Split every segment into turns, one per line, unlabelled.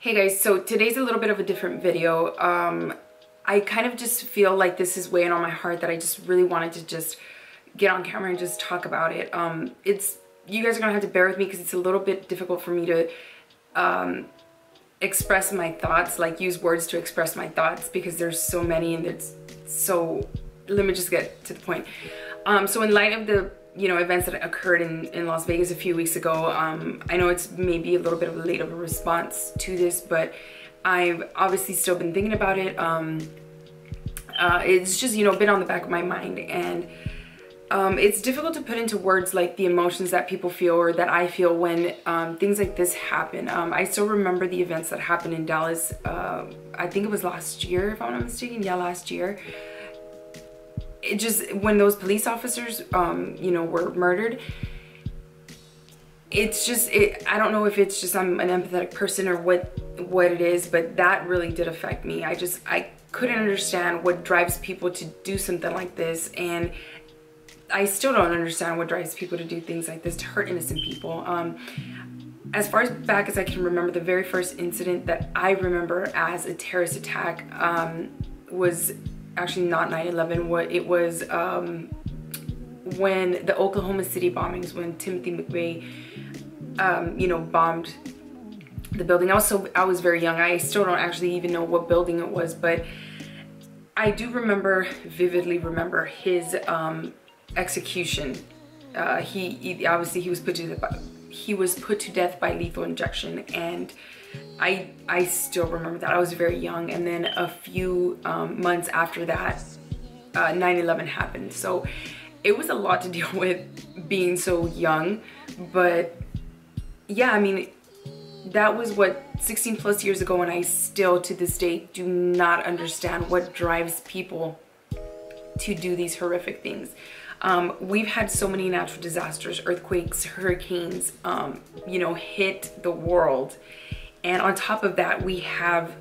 Hey guys, so today's a little bit of a different video. I kind of just feel like this is weighing on my heart that I just really wanted to just get on camera and just talk about it. You guys are gonna have to bear with me because it's a little bit difficult for me to express my thoughts, like use words to express my thoughts, because there's so many and it's so, let me just get to the point. So in light of the events that occurred in Las Vegas a few weeks ago, I know it's maybe a little bit of a late of a response to this, but I've obviously still been thinking about it. It's just been on the back of my mind, and it's difficult to put into words like the emotions that people feel or that I feel when things like this happen. I still remember the events that happened in Dallas. I think it was last year, if I'm not mistaken. Yeah, last year. It just, when those police officers were murdered, it's just, I don't know if it's just I'm an empathetic person or what it is, but that really did affect me. I couldn't understand what drives people to do something like this, and I still don't understand what drives people to do things like this, to hurt innocent people. As far as back as I can remember, the very first incident that I remember as a terrorist attack was actually not 9/11. It was when the Oklahoma City bombings, when Timothy McVeigh, bombed the building. I was very young. I still don't actually even know what building it was, but I do vividly remember his execution. He obviously he was put to death by lethal injection, and I still remember that. I was very young, and then a few months after that, 9/11 happened. So it was a lot to deal with being so young, but yeah, I mean, that was what, 16 plus years ago, and I still to this day do not understand what drives people to do these horrific things. We've had so many natural disasters, earthquakes, hurricanes, hit the world. And on top of that, we have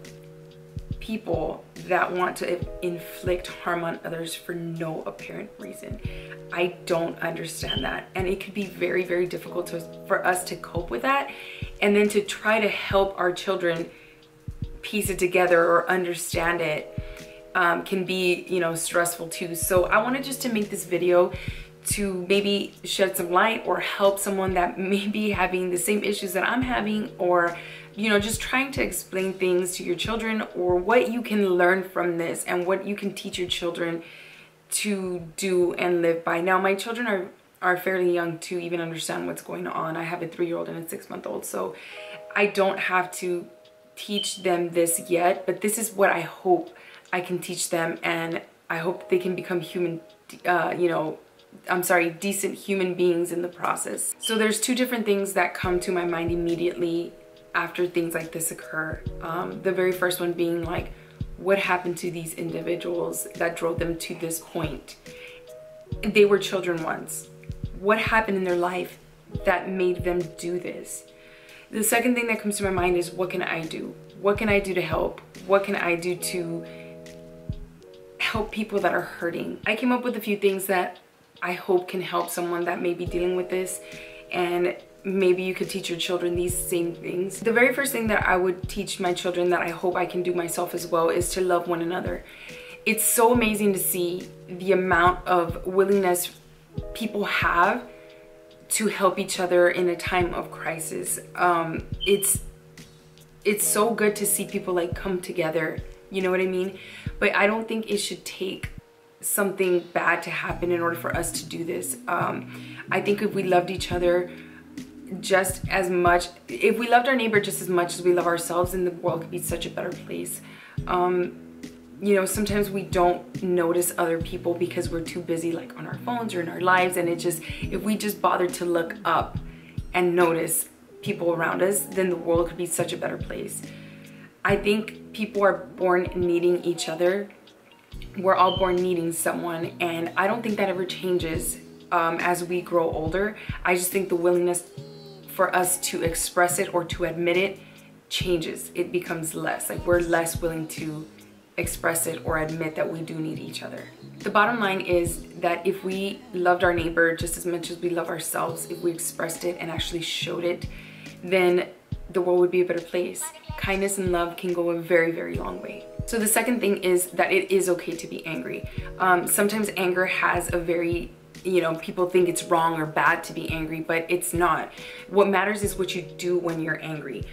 people that want to inflict harm on others for no apparent reason. I don't understand that. And it could be very, very difficult for us to cope with that. And then to try to help our children piece it together or understand it can be, stressful too. So I wanted just to make this video to maybe shed some light or help someone that may be having the same issues that I'm having, or just trying to explain things to your children, or what you can learn from this and what you can teach your children to do and live by. Now, my children are fairly young to even understand what's going on. I have a 3-year-old and a 6-month-old, so I don't have to teach them this yet, but this is what I hope I can teach them, and I hope they can become decent human beings in the process. So there's two different things that come to my mind immediately after things like this occur. The very first one being like, what happened to these individuals that drove them to this point? They were children once. What happened in their life that made them do this? The second thing that comes to my mind is, what can I do? What can I do to help? What can I do to help people that are hurting? I came up with a few things that I hope can help someone that may be dealing with this, and maybe you could teach your children these same things. The very first thing that I would teach my children, that I hope I can do myself as well, is to love one another. It's so amazing to see the amount of willingness people have to help each other in a time of crisis. It's so good to see people like come together, you know what I mean? But I don't think it should take something bad to happen in order for us to do this. I think if we loved each other just as much, if we loved our neighbor just as much as we love ourselves, then the world could be such a better place. Sometimes we don't notice other people because we're too busy, like on our phones or in our lives, and if we just bothered to look up and notice people around us, then the world could be such a better place. I think people are born needing each other. We're all born needing someone, and I don't think that ever changes as we grow older. I just think the willingness for us to express it or to admit it changes. It becomes less. Like, we're less willing to express it or admit that we do need each other. The bottom line is that if we loved our neighbor just as much as we love ourselves, if we expressed it and actually showed it, then the world would be a better place. Kindness and love can go a very, very long way. So the second thing is that it is okay to be angry. Sometimes anger has a very, you know, people think it's wrong or bad to be angry, but it's not. What matters is what you do when you're angry.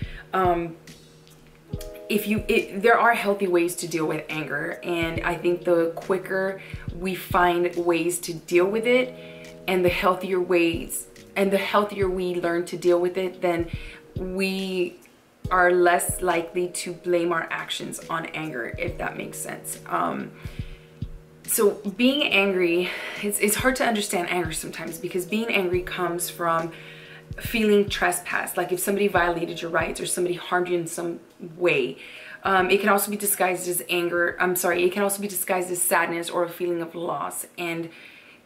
There are healthy ways to deal with anger, and I think the quicker we find ways to deal with it, and the healthier ways, and the healthier we learn to deal with it, then we are less likely to blame our actions on anger, if that makes sense. So being angry, it's hard to understand anger sometimes, because being angry comes from feeling trespassed, like if somebody violated your rights or somebody harmed you in some way. It can also be disguised as anger. It can also be disguised as sadness or a feeling of loss, and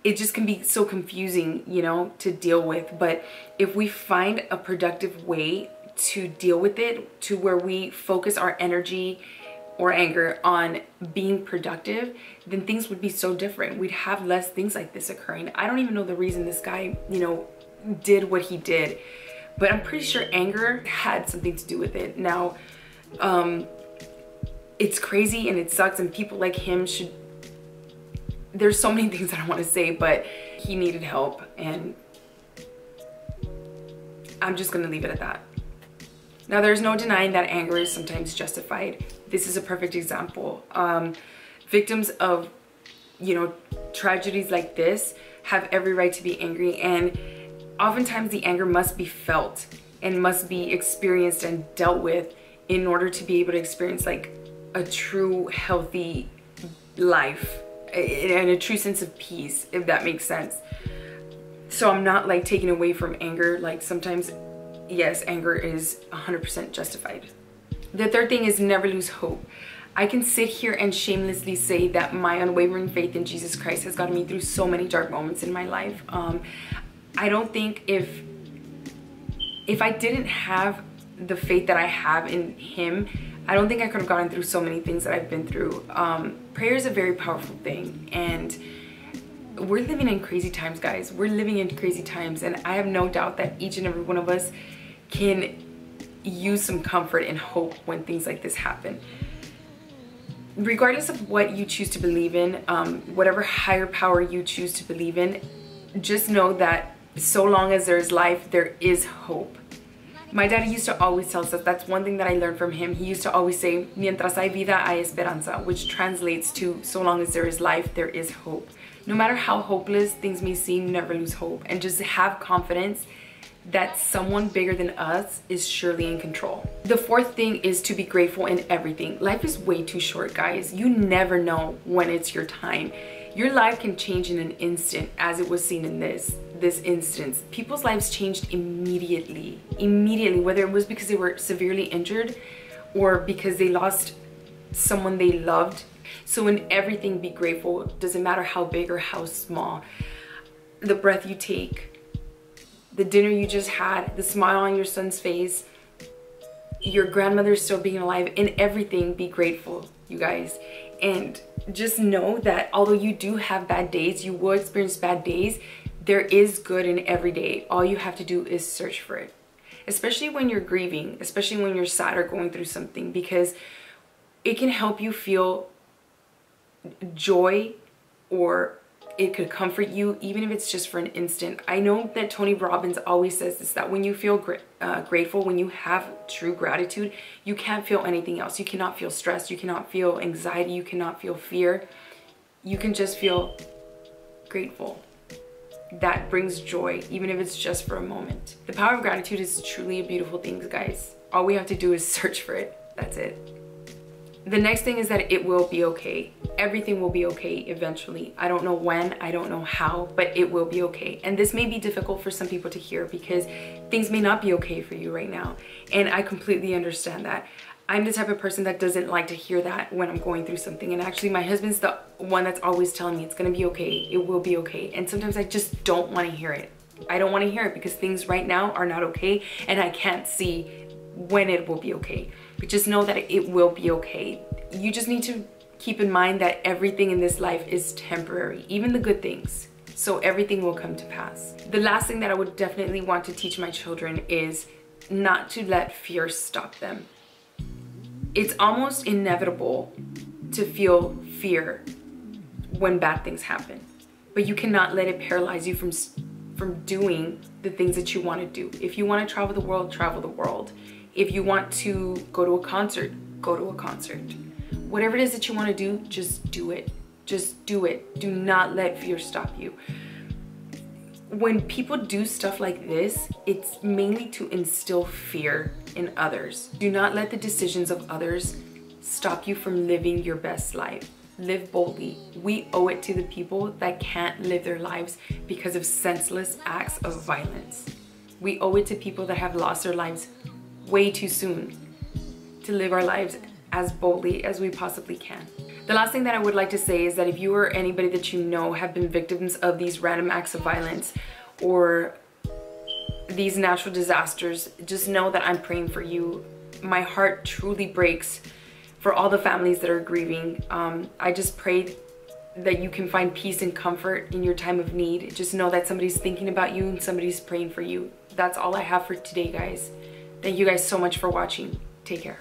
it just can be so confusing, you know, to deal with. But if we find a productive way to deal with it, to where we focus our energy or anger on being productive, then things would be so different. We'd have less things like this occurring. I don't even know the reason this guy, you know, did what he did, but I'm pretty sure anger had something to do with it. Now, it's crazy and it sucks, and people like him should, there's so many things that I want to say, but he needed help, and I'm just gonna leave it at that. Now, there's no denying that anger is sometimes justified. This is a perfect example. Victims of, you know, tragedies like this have every right to be angry, and oftentimes the anger must be felt and must be experienced and dealt with in order to be able to experience like a true healthy life and a true sense of peace, if that makes sense. So I'm not like taking away from anger. Like sometimes, yes, anger is 100% justified. The third thing is never lose hope. I can sit here and shamelessly say that my unwavering faith in Jesus Christ has gotten me through so many dark moments in my life. I don't think if I didn't have the faith that I have in him, I don't think I could have gotten through so many things that I've been through. Prayer is a very powerful thing, and we're living in crazy times, guys. We're living in crazy times, and I have no doubt that each and every one of us can use some comfort and hope when things like this happen. Regardless of what you choose to believe in, whatever higher power you choose to believe in, just know that so long as there's life, there is hope. My daddy used to always tell us that. That's one thing that I learned from him. He used to always say, mientras hay vida, hay esperanza, which translates to, so long as there is life, there is hope. No matter how hopeless things may seem, never lose hope, and just have confidence that someone bigger than us is surely in control. The fourth thing is to be grateful in everything. Life is way too short, guys. You never know when it's your time. Your life can change in an instant, as it was seen in this instance. People's lives changed immediately, whether it was because they were severely injured or because they lost someone they loved. So in everything, be grateful. It doesn't matter how big or how small. The breath you take, the dinner you just had, the smile on your son's face, your grandmother still being alive. In everything, be grateful, you guys. And just know that although you do have bad days, you will experience bad days, there is good in every day. All you have to do is search for it. Especially when you're grieving, especially when you're sad or going through something, because it can help you feel joy, or it could comfort you, even if it's just for an instant. I know that Tony Robbins always says this, that when you feel grateful, when you have true gratitude, you can't feel anything else. You cannot feel stress, you cannot feel anxiety, you cannot feel fear. You can just feel grateful. That brings joy, even if it's just for a moment. The power of gratitude is truly a beautiful thing, guys. All we have to do is search for it. That's it. The next thing is that it will be okay. Everything will be okay eventually. I don't know when, I don't know how, but it will be okay. And this may be difficult for some people to hear because things may not be okay for you right now. And I completely understand that. I'm the type of person that doesn't like to hear that when I'm going through something. And actually my husband's the one that's always telling me it's gonna be okay, it will be okay. And sometimes I just don't wanna hear it. I don't wanna hear it because things right now are not okay and I can't see when it will be okay. But just know that it will be okay. You just need to keep in mind that everything in this life is temporary, even the good things. So everything will come to pass. The last thing that I would definitely want to teach my children is not to let fear stop them. It's almost inevitable to feel fear when bad things happen, but you cannot let it paralyze you from doing the things that you want to do. If you want to travel the world, travel the world. If you want to go to a concert, go to a concert. Whatever it is that you want to do, just do it. Just do it. Do not let fear stop you. When people do stuff like this, it's mainly to instill fear in others. Do not let the decisions of others stop you from living your best life. Live boldly. We owe it to the people that can't live their lives because of senseless acts of violence. We owe it to people that have lost their lives way too soon to live our lives as boldly as we possibly can. The last thing that I would like to say is that if you or anybody that you know have been victims of these random acts of violence or these natural disasters, just know that I'm praying for you. My heart truly breaks for all the families that are grieving. I just pray that you can find peace and comfort in your time of need. Just know that somebody's thinking about you and somebody's praying for you. That's all I have for today, guys. Thank you guys so much for watching. Take care.